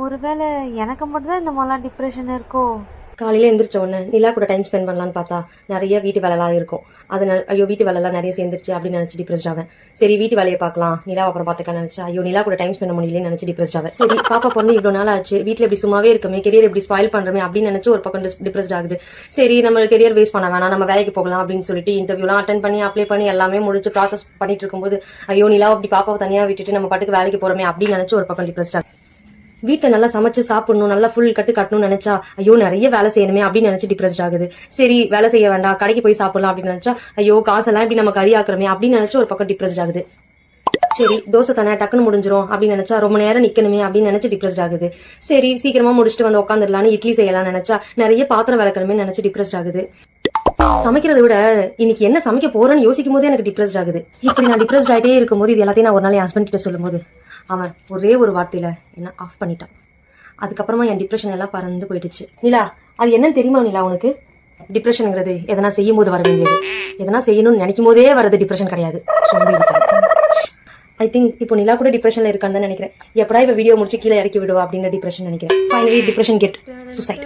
ஒருவேளை எனக்கு மட்டும் தான் இந்த மாதிரிலாம் டிப்ரெஷன் இருக்கோ? காலையில எந்திரிச்ச உடனே நிலா கூட டைம் ஸ்பெண்ட் பண்ணலான்னு பார்த்தா நிறைய வீட்டு வேலைலாம் இருக்கும். அதனால ஐயோ வீட்டு வேலைலாம் நிறைய சேர்ந்துருச்சு அப்படின்னு நினைச்சு டிப்ரெஸ்ட் ஆவேன். சரி வீட்டு வேலையை பார்க்கலாம், நிலா அப்புறம் பார்த்துக்கலாம் நினைச்சா ஐயோ நிலா கூட டைம் ஸ்பெண்ட் பண்ண முடியலன்னு நினைச்சு டிப்ரெஸ்ட் ஆவேன். சரி பாப்பா பொண்ணு இவ்வளவு நாள் ஆச்சு, வீட்டுல எப்படி சும்மாவே இருக்குமே, கெரியர் எப்படி ஸ்பாயில் பண்றமே அப்படின்னு நினைச்சு ஒரு பக்கம் டிப்ரெஸ்ட் ஆகுது. சரி நம்ம கெரியர் வேஸ்ட் பண்ண வேணாம், நம்ம வேலைக்கு போகலாம் அப்படின்னு சொல்லிட்டு இன்டர்வியூலாம் அட்டன் பண்ணி அப்ளை பண்ணி எல்லாமே முடிச்சு ப்ராசஸ் பண்ணிட்டு இருக்கும்போது ஐயோ நிலா அப்படி பாப்பாவை தனியா விட்டுட்டு நம்ம பாட்டுக்கு வேலைக்கு போறோமே அப்படின்னு நினைச்சு ஒரு பக்கம் டிப்ரெஸ்ட் ஆகுது. வீட்டில் நல்லா சமைச்சு சாப்பிடணும், நல்லா ஃபுல் கட்டு கட்டணும்னு நினைச்சா ஐயோ நிறைய வேலை செய்யணுமே அப்படின்னு நினைச்சு டிப்ரெஸ்ட் ஆகுது. சரி வேலை செய்ய வேண்டாம், கடைக்கு போய் சாப்பிடலாம் அப்படின்னு நினைச்சா ஐயோ காசெல்லாம் இப்படி நம்ம கறியாக்குறமே அப்படின்னு நினைச்சு ஒரு பக்கம் டிப்ரெஸ்ட் ஆகுது. சரி தோசை தானே டக்குன்னு முடிஞ்சிரும் அப்படின்னு நினைச்சா ரொம்ப நேரம் நிக்கணுமே அப்படின்னு நினைச்சு டிப்ரெஸ்ட் ஆகுது. சரி சீக்கிரமா முடிச்சுட்டு வந்து உட்காந்துடலான்னு இட்லி செய்யலாம் நினைச்சா நிறைய பாத்திரம் விளக்கணுமே நினைச்சு டிப்ரெஸ்ட் ஆகுது. சமைக்கிறத விட இன்னைக்கு என்ன சமைக்க போறேன்னு யோசிக்கும் போதே எனக்கு டிப்ரெஸ்ட் ஆகுது. இப்படி நான் டிப்ரெஸ்ட் ஆகிட்டே இருக்கும்போது இது எல்லாத்தையும் நான் ஒரு நாள் என் ஹஸ்பண்ட் கிட்ட சொல்லும் போது அவன் ஒரே ஒரு வார்த்தையில என்ன ஆஃப் பண்ணிட்டான். அதுக்கப்புறமா என் டிப்ரெஷன் எல்லாம் பறந்து போயிடுச்சு. நிலா அது என்னன்னு தெரியுமா நிலா உனக்கு? டிப்ரெஷனுங்கிறது எதனா செய்யும் போது வர வேண்டியது, எதனா செய்யணும்னு நினைக்கும் போதே வரது டிப்ரெஷன் கிடையாது. ஐ திங்க் இப்போ நிலா கூட டிப்ரெஷன்ல இருக்கான்னு தான் நினைக்கிறேன். எப்படா இப்ப வீடியோ முடிச்சு கீழே இறக்கி விடுவா அப்படிங்கிற டிப்ரெஷன் நினைக்கிறேன். Finally depression get suicide.